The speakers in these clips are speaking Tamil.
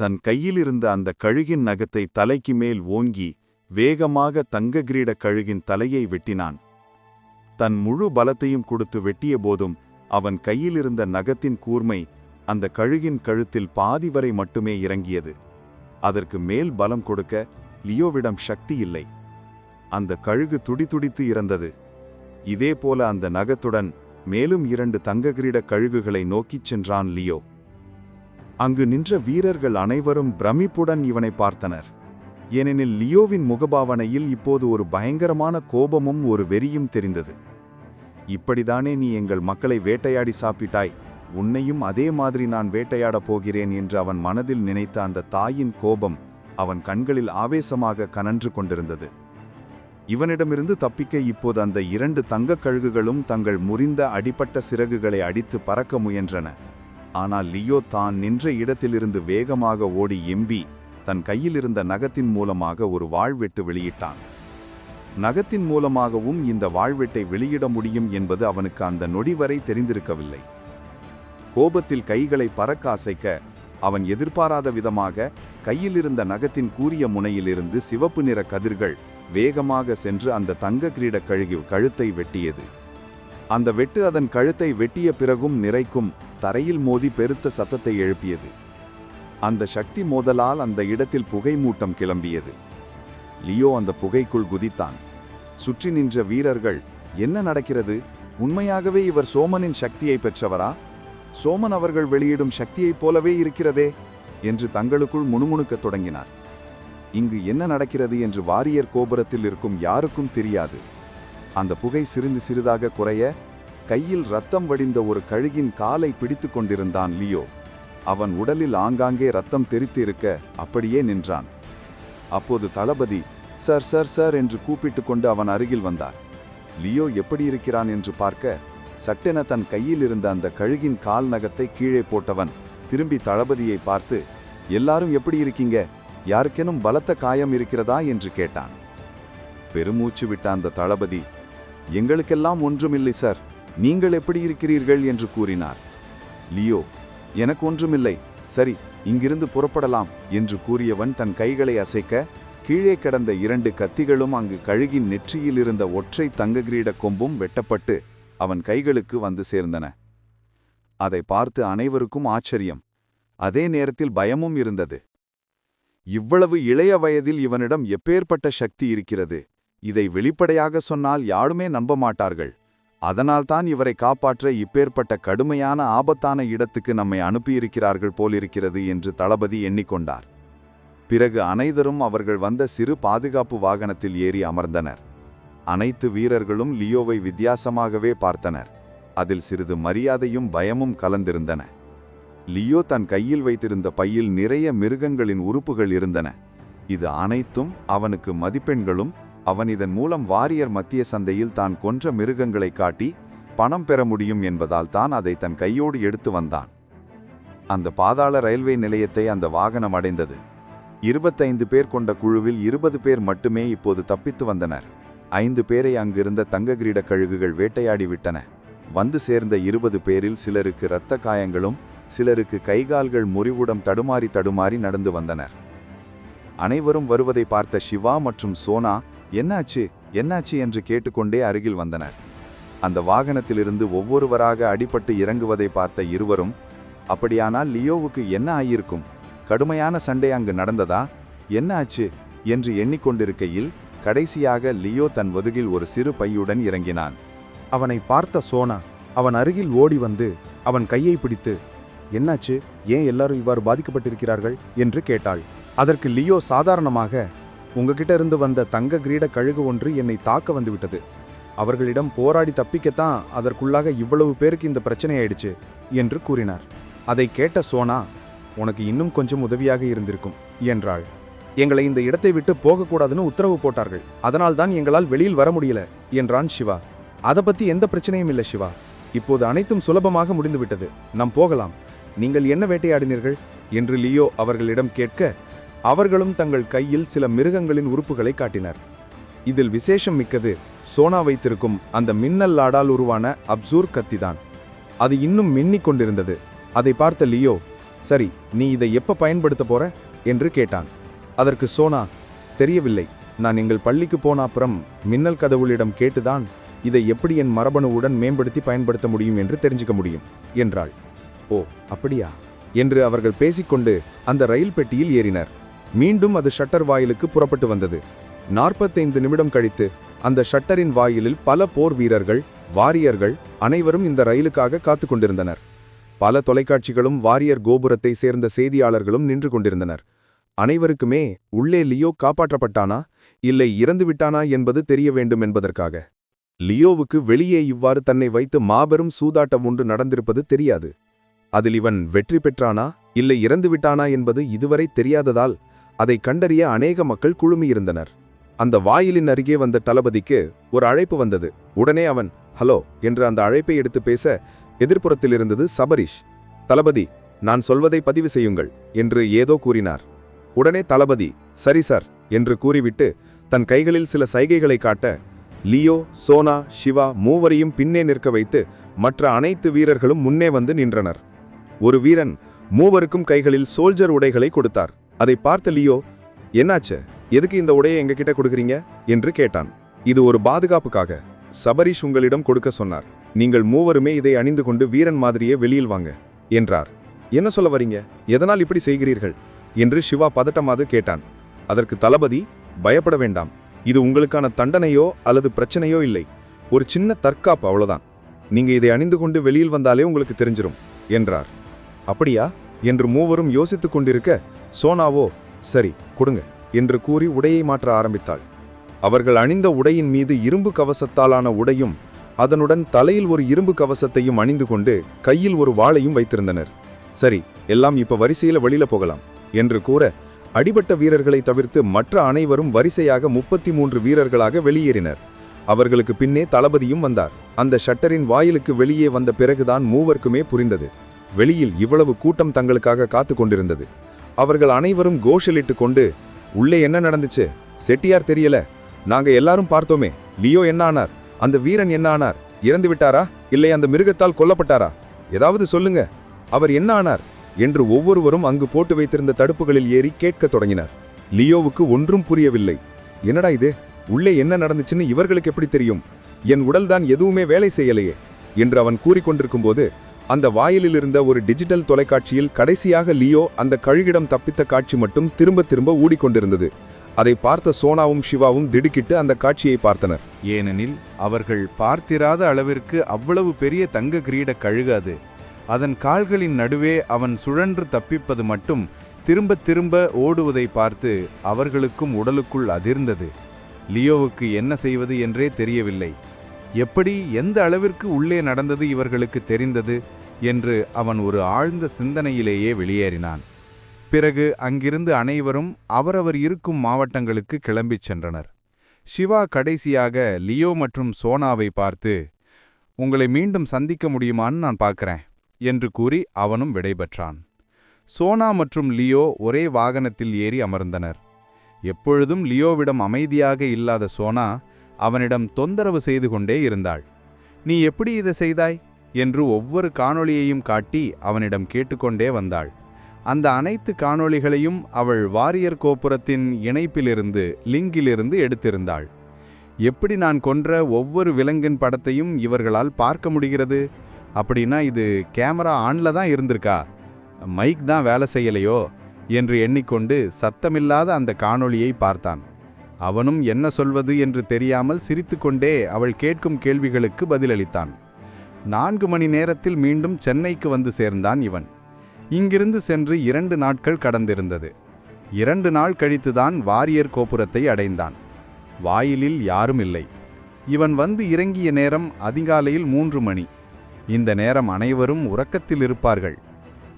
தன் கையிலிருந்த அந்த கழுகின் நகத்தை தலைக்கு மேல் ஓங்கி வேகமாக தங்க கிரீட கழுகின் தலையை வெட்டினான். தன் முழு பலத்தையும் கொடுத்து வெட்டிய போதும் அவன் கையிலிருந்த நகத்தின் கூர்மை அந்த கழுகின் கழுத்தில் பாதி வரை மட்டுமே இறங்கியது. அதற்கு மேல் பலம் கொடுக்க லியோவிடம் சக்தி இல்லை. அந்த கழுகு துடிதுடித்து இறந்தது. இதேபோல அந்த நகத்துடன் மேலும் 2 தங்க கிரீட கழுகுகளை நோக்கிச் சென்றான் லியோ. அங்கு நின்ற வீரர்கள் அனைவரும் பிரமிப்புடன் இவனை பார்த்தனர். ஏனெனில் லியோவின் முகபாவனையில் இப்போது ஒரு பயங்கரமான கோபமும் ஒரு வெறியும் தெரிந்தது. இப்படிதானே நீ எங்கள் மக்களை வேட்டையாடி சாப்பிட்டாய், உன்னையும் அதே மாதிரி நான் வேட்டையாடப் போகிறேன் என்று அவன் மனதில் நினைத்த அந்த தாயின் கோபம் அவன் கண்களில் ஆவேசமாக கனன்று கொண்டிருந்தது. இவனிடமிருந்து தப்பிக்க இப்போது அந்த 2 தங்கக் கழுகுகளும் தங்கள் முறிந்த அடிபட்ட சிறகுகளை அடித்து பறக்க முயன்றன. ஆனால் லியோ தான் நின்ற இடத்திலிருந்து வேகமாக ஓடி எம்பி தன் கையிலிருந்த நகத்தின் மூலமாக ஒரு வாழ்வெட்டு வெளியிட்டான். நகத்தின் மூலமாகவும் இந்த வாழ்வெட்டை வெளியிட முடியும் என்பது அவனுக்கு அந்த நொடி வரை தெரிந்திருக்கவில்லை. கோபத்தில் கைகளை பறக்க அசைக்க அவன் எதிர்பாராத விதமாக கையிலிருந்த நகத்தின் கூரிய முனையிலிருந்து சிவப்பு நிற கதிர்கள் வேகமாக சென்று அந்த தங்க கிரீட கழுகு கழுத்தை வெட்டியது. அந்த வெட்டு அதன் கழுத்தை வெட்டிய பிறகும் நிறைக்கும் தரையில் மோதி பெருத்த சத்தத்தை எழுப்பியது. அந்த சக்தி மோதலால் அந்த இடத்தில் புகை மூட்டம் கிளம்பியது. லியோ அந்த புகைக்குள் குதித்தான். சுற்றி நின்ற வீரர்கள், என்ன நடக்கிறது? உண்மையாகவே இவர் சோமனின் சக்தியை பெற்றவரா? சோமன் அவர்கள் வெளியிடும் சக்தியைப் போலவே இருக்கிறதே என்று தங்களுக்குள் முணுமுணுக்கத் தொடங்கினார். இங்கு என்ன நடக்கிறது என்று வாரியர் கோபுரத்தில் இருக்கும் யாருக்கும் தெரியாது. அந்த புகை சிறிது சிறிதாக குறைய கையில் இரத்தம் வடிந்த ஒரு கழுகின் காலை பிடித்து கொண்டிருந்தான் லியோ. அவன் உடலில் ஆங்காங்கே இரத்தம் தெரித்து இருக்க அப்படியே நின்றான். அப்போது தளபதி சார் சார் சார் என்று கூப்பிட்டு கொண்டு அவன் அருகில் வந்தார். லியோ எப்படி இருக்கிறான் என்று பார்க்க சட்டென தன் கையில் இருந்த அந்த கழுகின் கால் நகத்தை கீழே போட்டவன் திரும்பி தளபதியை பார்த்து, எல்லாரும் எப்படி இருக்கீங்க? யாருக்கெனும் பலத்த காயம் இருக்கிறதா என்று கேட்டான். பெருமூச்சு விட்ட அந்த தளபதி, எங்களுக்கெல்லாம் ஒன்றுமில்லை சார், நீங்கள் எப்படி இருக்கிறீர்கள் என்று கூறினார். லியோ, எனக்கு ஒன்றுமில்லை, சரி இங்கிருந்து புறப்படலாம் என்று கூறியவன் தன் கைகளை அசைக்க கீழே கிடந்த 2 கத்திகளும் அங்கு கழுகின் நெற்றியில் இருந்த ஒற்றை தங்க கிரீட கொம்பும் வெட்டப்பட்டு அவன் கைகளுக்கு வந்து சேர்ந்தன. அதை பார்த்து அனைவருக்கும் ஆச்சரியம், அதே நேரத்தில் பயமும் இருந்தது. இவ்வளவு இளைய வயதில் இவனிடம் எப்பேற்பட்ட சக்தி இருக்கிறது? இதை வெளிப்படையாக சொன்னால் யாருமே நம்ப மாட்டார்கள். அதனால்தான் இவரை காப்பாற்ற இப்பேற்பட்ட கடுமையான ஆபத்தான இடத்துக்கு நம்மை அனுப்பியிருக்கிறார்கள் போலிருக்கிறது என்று தளபதி எண்ணிக்கொண்டார். பிறகு அனைவரும் அவர்கள் வந்த சிறு பாதுகாப்பு வாகனத்தில் ஏறி அமர்ந்தனர். அனைத்து வீரர்களும் லியோவை வித்தியாசமாகவே பார்த்தனர். அதில் சிறிது மரியாதையும் பயமும் கலந்திருந்தன. லியோ தன் கையில் வைத்திருந்த பையில் நிறைய மிருகங்களின் உறுப்புகள் இருந்தன. இது அனைத்தும் அவனுக்கு மதிப்பெண்களும். அவன் இதன் மூலம் வாரியர் மத்திய சந்தையில் தான் கொன்ற மிருகங்களை காட்டி பணம் பெற முடியும் என்பதால் தான் அதை தன் கையோடு எடுத்து வந்தான். அந்த பாதாள ரயில்வே நிலையத்தை அந்த வாகனம் அடைந்தது. 25 பேர் கொண்ட குழுவில் 20 பேர் மட்டுமே இப்போது தப்பித்து வந்தனர். 5 பேரை அங்கிருந்த தங்க கிரீட கழுகுகள் வேட்டையாடி விட்டன. வந்து சேர்ந்த 20 பேரில் சிலருக்கு இரத்த காயங்களும் சிலருக்கு கைகால்கள் முறிவுடன் தடுமாறி நடந்து வந்தனர். அனைவரும் வருவதை பார்த்த சிவா மற்றும் சோனா, என்னாச்சு என்னாச்சு என்று கேட்டுக்கொண்டே அருகில் வந்தனர். அந்த வாகனத்திலிருந்து ஒவ்வொருவராக அடிபட்டு இறங்குவதை பார்த்த இருவரும், அப்படியானால் லியோவுக்கு என்ன ஆகியிருக்கும்? கடுமையான சண்டை அங்கு நடந்ததா? என்ன ஆச்சு என்று எண்ணிக்கொண்டிருக்கையில் கடைசியாக லியோ தன் வதுகில் ஒரு சிறு பையுடன் இறங்கினான். அவனை பார்த்த சோனா அவன் அருகில் ஓடி வந்து அவன் கையை பிடித்து, என்னாச்சு, ஏன் எல்லாரும் இவ்வாறு பாதிக்கப்பட்டிருக்கிறார்கள் என்று கேட்டாள். அதற்கு லியோ சாதாரணமாக, உங்ககிட்ட இருந்து வந்த தங்க கிரீட கழுகு ஒன்று என்னை தாக்க வந்துவிட்டது. அவர்களிடம் போராடி தப்பிக்கத்தான் அதற்குள்ளாக இவ்வளவு பேருக்கு இந்த பிரச்சனை ஆயிடுச்சு என்று கூறினார். அதை கேட்ட சோனா, உனக்கு இன்னும் கொஞ்சம் உதவியாக இருந்திருக்கும் என்றாள். எங்களை இந்த இடத்தை விட்டு போகக்கூடாதுன்னு உத்தரவு போட்டார்கள், அதனால்தான் எங்களால் வெளியில் வர முடியல என்றான் சிவா. அதை பத்தி எந்த பிரச்சனையும் இல்லை சிவா, இப்போது அனைத்தும் சுலபமாக முடிந்துவிட்டது, நாம் போகலாம். நீங்கள் என்ன வேட்டையாடினீர்கள் என்று லியோ அவர்களிடம் கேட்க அவர்களும் தங்கள் கையில் சில மிருகங்களின் உறுப்புகளை காட்டினர். இதில் விசேஷம் மிக்கது சோனா வைத்திருக்கும் அந்த மின்னல் லாடால் உருவான அப்சூர் கத்திதான். அது இன்னும் மின்னிக் கொண்டிருந்தது. அதை பார்த்த லியோ, சரி, நீ இதை எப்ப பயன்படுத்த போற என்று கேட்டான். அதற்கு சோனா, தெரியவில்லை. நான் எங்கள் பள்ளிக்கு போன அப்புறம் மின்னல் கடவுளிடம் கேட்டுதான் இதை எப்படி என் மரபணுவுடன் மேம்படுத்தி பயன்படுத்த முடியும் என்று தெரிஞ்சுக்க முடியும் என்றாள். ஓ அப்படியா என்று அவர்கள் பேசிக்கொண்டு அந்த ரயில் பெட்டியில் ஏறினர். மீண்டும் அது ஷட்டர் வாயிலுக்கு புறப்பட்டு வந்தது. 45 நிமிடம் கழித்து அந்த ஷட்டரின் வாயிலில் பல போர் வீரர்கள், வாரியர்கள் அனைவரும் இந்த ரயிலுக்காக காத்து கொண்டிருந்தனர். பல தொலைக்காட்சிகளும் வாரியர் கோபுரத்தை சேர்ந்த செய்தியாளர்களும் நின்று கொண்டிருந்தனர். அனைவருக்குமே உள்ளே லியோ காப்பாற்றப்பட்டானா இல்லை இறந்து விட்டானா என்பது தெரிய வேண்டும் என்பதற்காக. லியோவுக்கு வெளியே இவ்வாறு தன்னை வைத்து மாபெரும் சூதாட்டம் ஒன்று நடந்திருப்பது தெரியாது. அதில் இவன் வெற்றி பெற்றானா இல்லை இறந்து விட்டானா என்பது இதுவரை தெரியாததால் அதை கண்டறிய அநேக மக்கள் குழுமியிருந்தனர். அந்த வாயிலின் அருகே வந்த தளபதிக்கு ஒரு அழைப்பு வந்தது. உடனே அவன் ஹலோ என்று அந்த அழைப்பை எடுத்து பேச எதிர்ப்புறத்தில் இருந்தது சபரிஷ். தளபதி, நான் சொல்வதை பதிவு செய்யுங்கள் என்று ஏதோ கூறினார். உடனே தளபதி சரி சார் என்று கூறிவிட்டு தன் கைகளில் சில சைகைகளை காட்ட லியோ, சோனா, சிவா மூவரையும் பின்னே நிற்க வைத்து மற்ற அனைத்து வீரர்களும் முன்னே வந்து நின்றனர். ஒரு வீரன் மூவருக்கும் கைகளில் சோல்ஜர் உடைகளை கொடுத்தார். அதை பார்த்த லியோ, என்னாச்சு, எதுக்கு இந்த உடையை எங்ககிட்ட கொடுக்குறீங்க என்று கேட்டான். இது ஒரு பாதுகாப்புக்காக சபரிஷ் உங்களிடம் கொடுக்க சொன்னார். நீங்கள் மூவருமே இதை அணிந்து கொண்டு வீரன் மாதிரியே வெளியில் வாங்க என்றார். என்ன சொல்ல வரீங்க, எதனால் இப்படி செய்கிறீர்கள் என்று சிவா பதட்டமாக கேட்டான். அதற்கு தளபதி, பயப்பட வேண்டாம், இது உங்களுக்கான தண்டனையோ அல்லது பிரச்சனையோ இல்லை, ஒரு சின்ன தற்காப்பு அவ்வளவுதான். நீங்க இதை அணிந்து கொண்டு வெளியில் வந்தாலே உங்களுக்கு தெரிஞ்சிரும் என்றார். அப்படியா என்று மூவரும் யோசித்துக் கொண்டிருக்க சோனாவோ சரி கொடுங்க என்று கூறி உடையை மாற்ற ஆரம்பித்தாள். அவர்கள் அணிந்த உடையின் மீது இரும்பு கவசத்தாலான உடையும் அதனுடன் தலையில் ஒரு இரும்பு கவசத்தையும் அணிந்து கொண்டு கையில் ஒரு வாளையும் வைத்திருந்தனர். சரி, எல்லாம் இப்ப வரிசையில வெளியில போகலாம் என்று கூற அடிபட்ட வீரர்களை தவிர்த்து மற்ற அனைவரும் வரிசையாக 33 வீரர்களாக வெளியேறினர். அவர்களுக்கு பின்னே தளபதியும் வந்தார். அந்த ஷட்டரின் வாயிலுக்கு வெளியே வந்த பிறகுதான் மூவருக்குமே புரிந்தது. வெளியில் இவ்வளவு கூட்டம் தங்களுக்காக காத்து கொண்டிருந்தது. அவர்கள் அனைவரும் கோஷலிட்டு கொண்டு, உள்ளே என்ன நடந்துச்சு, செட்டியார் தெரியல, நாங்க எல்லாரும் பார்த்தோமே, லியோ என்ன ஆனார், அந்த வீரன் என்ன ஆனார், இறந்து விட்டாரா இல்லை அந்த மிருகத்தால் கொல்லப்பட்டாரா, ஏதாவது சொல்லுங்க, அவர் என்ன ஆனார் என்று ஒவ்வொருவரும் அங்கு போட்டு வைத்திருந்த தடுப்புகளில் ஏறி கேட்கத் தொடங்கினர். லியோவுக்கு ஒன்றும் புரியவில்லை. என்னடா இது, உள்ளே என்ன நடந்துச்சுன்னு இவர்களுக்கு எப்படி தெரியும், என் உடல்தான் எதுவுமே வேலை செய்யலையே என்று அவன் கூறிக்கொண்டிருக்கும்போது அந்த வாயிலில் இருந்த ஒரு டிஜிட்டல் தொலைக்காட்சியில் கடைசியாக லியோ அந்த கழுகிடம் தப்பித்த காட்சி மட்டும் திரும்ப திரும்ப ஊடிக்கொண்டிருந்தது. அதை பார்த்த சோனாவும் சிவாவும் திடுக்கிட்டு அந்த காட்சியை பார்த்தனர். ஏனெனில் அவர்கள் பார்த்திராத அளவிற்கு அவ்வளவு பெரிய தங்க கிரீட கழுகு அது. அதன் கால்களின் நடுவே அவன் சுழன்று தப்பிப்பது மட்டும் திரும்ப திரும்ப ஓடுவதை பார்த்து அவர்களுக்கும் உடலுக்குள் அதிர்ந்தது. லியோவுக்கு என்ன செய்வது என்றே தெரியவில்லை. எப்படி, எந்த அளவிற்கு உள்ளே நடந்தது இவர்களுக்கு தெரிந்தது என்று அவன் ஒரு ஆழ்ந்த சிந்தனையிலேயே வெளியேறினான். பிறகு அங்கிருந்து அனைவரும் அவரவர் இருக்கும் மாவட்டங்களுக்கு கிளம்பிச் சென்றனர். சிவா கடைசியாக லியோ மற்றும் சோனாவை பார்த்து, உங்களை மீண்டும் சந்திக்க முடியுமான்னு நான் பார்க்கறேன் என்று கூறி அவனும் விடைபெற்றான். சோனா மற்றும் லியோ ஒரே வாகனத்தில் ஏறி அமர்ந்தனர். எப்பொழுதும் லியோவிடம் அமைதியாக இல்லாத சோனா அவனிடம் தொந்தரவு செய்து கொண்டே இருந்தாள். நீ எப்படி இதை செய்தாய் என்று ஒவ்வொரு காணொளியையும் காட்டி அவனிடம் கேட்டுக்கொண்டே வந்தாள். அந்த அனைத்து காணொளிகளையும் அவள் வாரியர் கோபுரத்தின் இணைப்பிலிருந்து, லிங்கிலிருந்து எடுத்திருந்தாள். எப்படி நான் கொன்ற ஒவ்வொரு விலங்கின் படத்தையும் இவர்களால் பார்க்க முடிகிறது, அப்படின்னா இது கேமரா ஆன்ல தான் இருந்திருக்கா, மைக் தான் வேலை செய்யலையோ என்று எண்ணிக்கொண்டு சத்தமில்லாத அந்த காணொளியை பார்த்தான். அவனும் என்ன சொல்வது என்று தெரியாமல் சிரித்துக்கொண்டே அவள் கேட்கும் கேள்விகளுக்கு பதிலளித்தான். 4 மணி நேரத்தில் மீண்டும் சென்னைக்கு வந்து சேர்ந்தான் இவன். இங்கிருந்து சென்று 2 நாட்கள் கடந்திருந்தது. 2 நாள் கழித்துதான் வாரியர் கோபுரத்தை அடைந்தான். வாயிலில் யாரும் இல்லை. இவன் வந்து இறங்கிய நேரம் அதிகாலையில் 3 மணி. இந்த நேரம் அனைவரும் உறக்கத்தில் இருப்பார்கள்.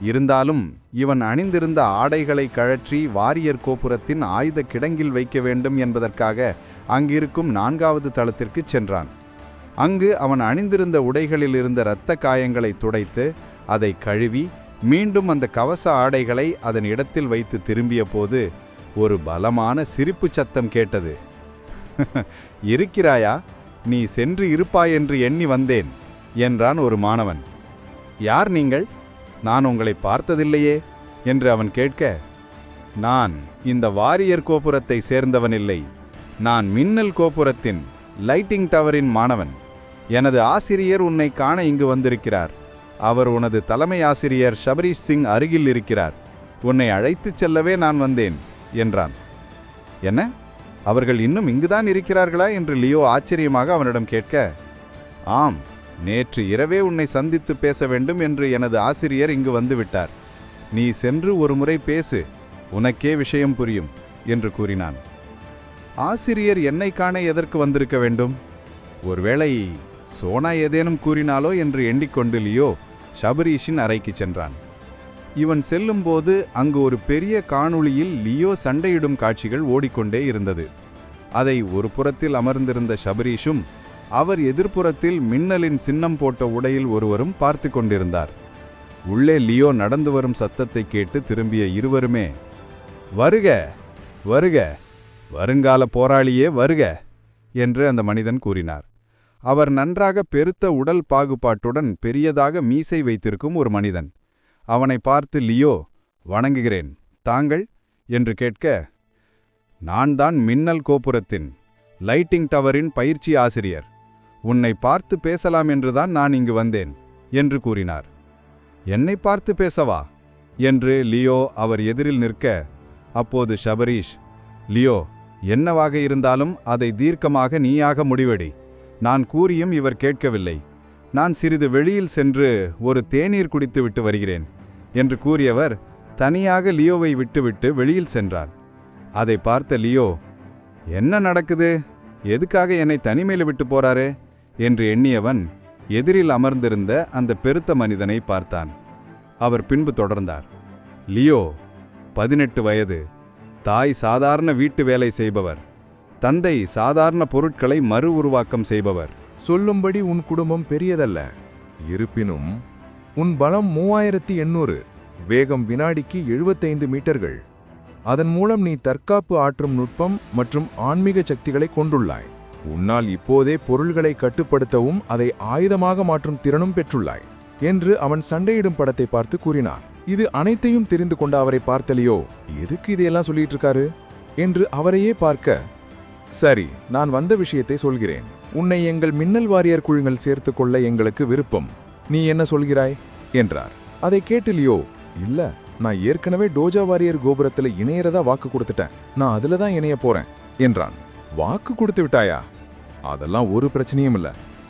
இருந்தாலும் இவன் அணிந்திருந்த ஆடைகளை கழற்றி வாரியர் கோபுரத்தின் ஆயுத கிடங்கில் வைக்க வேண்டும் என்பதற்காக அங்கிருக்கும் 4வது தளத்திற்கு சென்றான். அங்கு அவன் அணிந்திருந்த உடைகளில் இருந்த இரத்த காயங்களை துடைத்து அதை கழுவி மீண்டும் அந்த கவச ஆடைகளை அதன் இடத்தில் வைத்து திரும்பிய போது ஒரு பலமான சிரிப்பு சத்தம் கேட்டது. இருக்கிறாயா, நீ சென்று இருப்பாயென்று எண்ணி வந்தேன் என்றான் ஒரு மாணவன். யார் நீங்கள், நான் உங்களை பார்த்ததில்லையே என்று அவன் கேட்க, நான் இந்த வாரியர் கோபுரத்தை சேர்ந்தவனில்லை. நான் மின்னல் கோபுரத்தின் லைட்டிங் டவரின் மாணவன். எனது ஆசிரியர் உன்னை காண இங்கு வந்திருக்கிறார். அவர் உனது தலைமை ஆசிரியர் ஷபரீஷ் சிங் அருகில் இருக்கிறார். உன்னை அழைத்துச் செல்லவே நான் வந்தேன் என்றான். என்ன, அவர்கள் இன்னும் இங்குதான் இருக்கிறார்களா என்று லியோ ஆச்சரியமாக அவனிடம் கேட்க, ஆம், நேற்று இரவே உன்னை சந்தித்து பேச வேண்டும் என்று எனது ஆசிரியர் இங்கு வந்துவிட்டார். நீ சென்று ஒரு முறை பேசு, உனக்கே விஷயம் புரியும் என்று கூறினான். ஆசிரியர் என்னை காண எதற்கு வந்திருக்க வேண்டும்? ஒருவேளை சோனா ஏதேனும் கூறினாலோ என்று எண்ணிக்கொண்டு லியோ ஷபரீஷின் அறைக்கு சென்றான். இவன் செல்லும்போது அங்கு ஒரு பெரிய காணொளியில் லியோ சண்டையிடும் காட்சிகள் ஓடிக்கொண்டே இருந்தது. அதை ஒரு புறத்தில் அமர்ந்திருந்த ஷபரீஷும் அவர் எதிர்ப்புறத்தில் மின்னலின் சின்னம் போட்ட உடையில் ஒருவரும் பார்த்து கொண்டிருந்தார். உள்ளே லியோ நடந்து வரும் சத்தத்தை கேட்டு திரும்பிய இருவருமே, வருக வருக, வருங்கால போராளியே வருக என்று அந்த மனிதன் கூறினார். அவர் நன்றாக பெருத்த உடல் பாகுபாட்டுடன் பெரியதாக மீசை வைத்திருக்கும் ஒரு மனிதன். அவனை பார்த்து லியோ, வணங்குகிறேன், தாங்கள் என்று கேட்க, நான் தான் மின்னல் கோபுரத்தின் லைட்டிங் டவரின் பயிற்சி ஆசிரியர். உன்னை பார்த்து பேசலாம் என்றுதான் நான் இங்கு வந்தேன் என்று கூறினார். என்னை பார்த்து பேசவா என்று லியோ அவர் எதிரில் நிற்க, அப்போது ஷபரீஷ், லியோ, என்னவாக இருந்தாலும் அதை தீர்க்கமாக நீயாக முடிவெடி. நான் கூறியும் இவர் கேட்கவில்லை. நான் சிறிது வெளியில் சென்று ஒரு தேநீர் குடித்துவிட்டு வருகிறேன் என்று கூறியவர் தனியாக லியோவை விட்டுவிட்டு வெளியில் சென்றார். அதை பார்த்த லியோ, என்ன நடக்குது, எதுக்காக என்னை தனிமையில் விட்டு போறாரு என்று எண்ணியவன் எதிரில் அமர்ந்திருந்த அந்த பெருத்த மனிதனை பார்த்தான். அவர் பின்பு தொடர்ந்தார். லியோ 18 வயது, தாய் சாதாரண வீட்டு வேலை செய்பவர், தந்தை சாதாரண பொருட்களை மறு உருவாக்கம் செய்பவர். சொல்லும்படி உன் குடும்பம் பெரியதல்ல. இருப்பினும் உன் பலம் 3800, வேகம் வினாடிக்கு 75 மீட்டர்கள். அதன் மூலம் நீ தற்காப்பு ஆற்றும் நுட்பம் மற்றும் ஆன்மீக சக்திகளை கொண்டுள்ளாய். உன்னால் இப்போதே பொருள்களை கட்டுப்படுத்தவும் அதை ஆயுதமாக மாற்றும் திறனும் பெற்றுள்ளாய் என்று அவன் சண்டையிடும் படத்தை பார்த்து கூறினார். இது அனைத்தையும் தெரிந்து கொண்ட அவரை பார்த்தலியோ, எதுக்கு இதையெல்லாம் சொல்லிட்டு இருக்காரு என்று அவரையே பார்க்க, சரி, நான் வந்த விஷயத்தை சொல்கிறேன். உன்னை எங்கள் மின்னல் வாரியர் குழுங்கள் சேர்த்து கொள்ள எங்களுக்கு விருப்பம். நீ என்ன சொல்கிறாய் என்றார். அதை கேட்டு லியோ, இல்ல, நான் ஏற்கனவே டோஜா வாரியர் கோபுரத்துல இணையறதா வாக்கு கொடுத்துட்டேன். நான் அதுல தான் இணைய போறேன் என்றான். வாக்கு கொடுத்து விட்டாயா? அதெல்லாம் ஒரு பிரச்சனையும் இல்ல,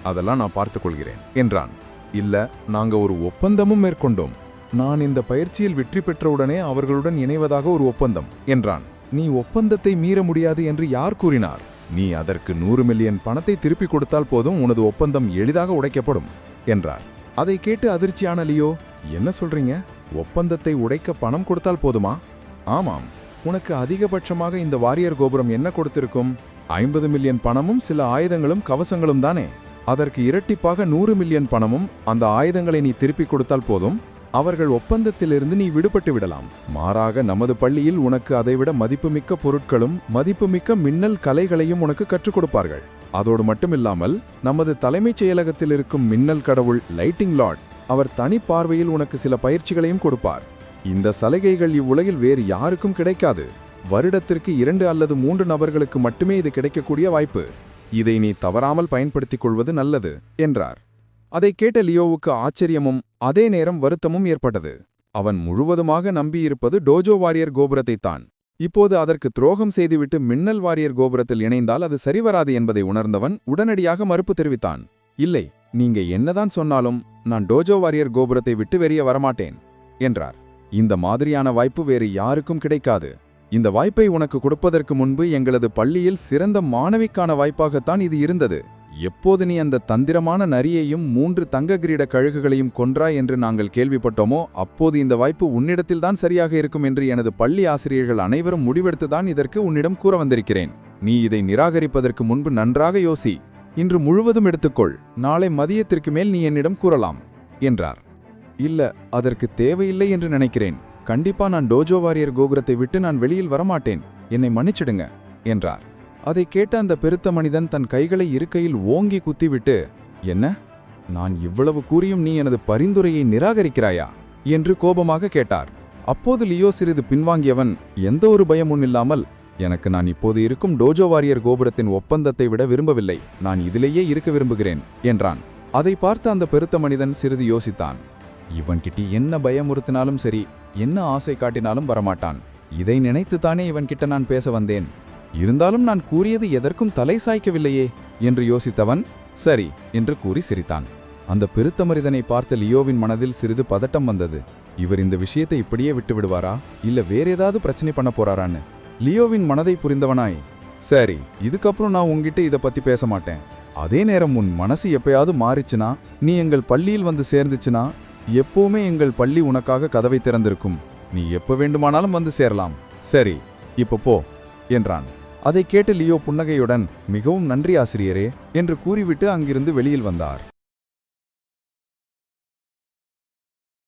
அதெல்லாம் நான் பார்த்துக் கொள்கிறேன் என்றான். இல்ல, நாங்க ஒரு ஒப்பந்தமும் மேற்கொண்டோம். நான் இந்த பயிற்சியில் வெற்றி பெற்றவுடனே அவர்களுடன் இணைவதாக ஒரு ஒப்பந்தம் என்றான். நீ ஒப்பந்தத்தை மீற முடியாது என்று யார் கூறினார்? நீ அதற்கு 100 மில்லியன் பணத்தை திருப்பி கொடுத்தால் போதும், உனது ஒப்பந்தம் எளிதாக உடைக்கப்படும் என்றார். அதை கேட்டு அதிர்ச்சியான லியோ, என்ன சொல்றீங்க? ஒப்பந்தத்தை உடைக்க பணம் கொடுத்தால் போதுமா? ஆமாம், உனக்கு அதிகபட்சமாக இந்த வாரியர் கோபுரம் என்ன கொடுத்திருக்கும்? 50 மில்லியன் பணமும் சில ஆயுதங்களும் கவசங்களும் தானே. அதற்கு இரட்டிப்பாக 100 மில்லியன் பணமும் அந்த ஆயுதங்களை நீ திருப்பி கொடுத்தால் போதும், அவர்கள் ஒப்பந்தத்திலிருந்து நீ விடுபட்டு விடலாம். மாறாக நமது பள்ளியில் உனக்கு அதைவிட மதிப்புமிக்க பொருட்களும் மதிப்புமிக்க மின்னல் கலைகளையும் உனக்கு கற்றுக் கொடுப்பார்கள். அதோடு மட்டுமில்லாமல் நமது தலைமைச் செயலகத்தில் இருக்கும் மின்னல் கடவுள் லைட்டிங் லார்ட் அவர் தனி பார்வையில் உனக்கு சில பயிற்சிகளையும் கொடுப்பார். இந்த சலுகைகள் இவ்வுலகில் வேறு யாருக்கும் கிடைக்காது. வருடத்திற்கு 2 அல்லது 3 நபர்களுக்கு மட்டுமே இது கிடைக்கக்கூடிய வாய்ப்பு. இதை நீ தவறாமல் பயன்படுத்திக் கொள்வது நல்லது என்றார். அதை கேட்ட லியோவுக்கு ஆச்சரியமும் அதே நேரம் வருத்தமும் ஏற்பட்டது. அவன் முழுவதுமாக நம்பியிருப்பது டோஜோ வாரியர் கோபுரத்தைத்தான். இப்போது அதற்கு துரோகம் செய்துவிட்டு மின்னல் வாரியர் கோபுரத்தில் இணைந்தால் அது சரிவராது என்பதை உணர்ந்தவன் உடனடியாக மறுப்பு தெரிவித்தான். இல்லை, நீங்க என்னதான் சொன்னாலும் நான் டோஜோ வாரியர் கோபுரத்தை விட்டு வெளியே வரமாட்டேன் என்றார். இந்த மாதிரியான வாய்ப்பு வேறு யாருக்கும் கிடைக்காது. இந்த வாய்ப்பை உனக்கு கொடுப்பதற்கு முன்பு எங்களது பள்ளியில் சிறந்த மாணவிக்கான வாய்ப்பாகத்தான் இது இருந்தது. எப்போது நீ அந்த தந்திரமான நரியையும் 3 தங்க கிரீட கழுகுகளையும் கொன்றாய் என்று நாங்கள் கேள்விப்பட்டோமோ அப்போது இந்த வாய்ப்பு உன்னிடத்தில்தான் சரியாக இருக்கும் என்று எனது பள்ளி ஆசிரியர்கள் அனைவரும் முடிவெடுத்துதான் இதற்கு உன்னிடம் கூற வந்திருக்கிறேன். நீ இதை நிராகரிப்பதற்கு முன்பு நன்றாக யோசி. இன்று முழுவதும் எடுத்துக்கொள், நாளை மதியத்திற்கு மேல் நீ என்னிடம் கூறலாம் என்றார். இல்ல, அதற்கு தேவையில்லை என்று நினைக்கிறேன். கண்டிப்பா நான் டோஜோ வாரியர் கோபுரத்தை விட்டு நான் வெளியில் வரமாட்டேன், என்னை மன்னிச்சிடுங்க என்றார். அதை கேட்ட அந்த பெருத்த மனிதன் தன் கைகளை இருக்கையில் ஓங்கி குத்திவிட்டு, என்ன, நான் இவ்வளவு கூறியும் நீ எனது பரிந்துரையை நிராகரிக்கிறாயா என்று கோபமாக கேட்டார். அப்போது லியோ சிறிது பின்வாங்கியவன் எந்த ஒரு பயமும் இல்லாமல், எனக்கு நான் இப்போது இருக்கும் டோஜோ வாரியர் கோபுரத்தின் ஒப்பந்தத்தை விட விரும்பவில்லை, நான் இதிலேயே இருக்க விரும்புகிறேன் என்றான். அதை பார்த்த அந்த பெருத்த மனிதன் சிறிது யோசித்தான். இவன்கிட்ட என்ன பயமுறுத்தினாலும் சரி, என்ன ஆசை காட்டினாலும் வரமாட்டான். இதை நினைத்துத்தானே இவன்கிட்ட நான் பேச வந்தேன். இருந்தாலும் நான் கூறியது எதற்கும் தலை சாய்க்கவில்லையே என்று யோசித்தவன் சரி என்று கூறி சிரித்தான். அந்த பெருத்த மனிதனை பார்த்த லியோவின் மனதில் சிறிது பதட்டம் வந்தது. இவர் இந்த விஷயத்தை இப்படியே விட்டு விடுவாரா, இல்ல வேறேதாவது பிரச்சனை பண்ண போறாரான்னு. லியோவின் மனதை புரிந்தவனாய், சரி, இதுக்கப்புறம் நான் உங்ககிட்ட இதை பத்தி பேச மாட்டேன். அதே நேரம் உன் மனசு எப்பயாவது மாறிச்சுனா, நீ எங்கள் பள்ளியில் வந்து சேர்ந்துச்சுனா, எப்பவுமே எங்கள் பள்ளி உனக்காக கதவை திறந்திருக்கும். நீ எப்ப வேண்டுமானாலும் வந்து சேரலாம். சரி, இப்ப போ என்றான். அதை கேட்டு லியோ புன்னகையுடன், மிகவும் நன்றி ஆசிரியரே என்று கூறிவிட்டு அங்கிருந்து வெளியில் வந்தார்.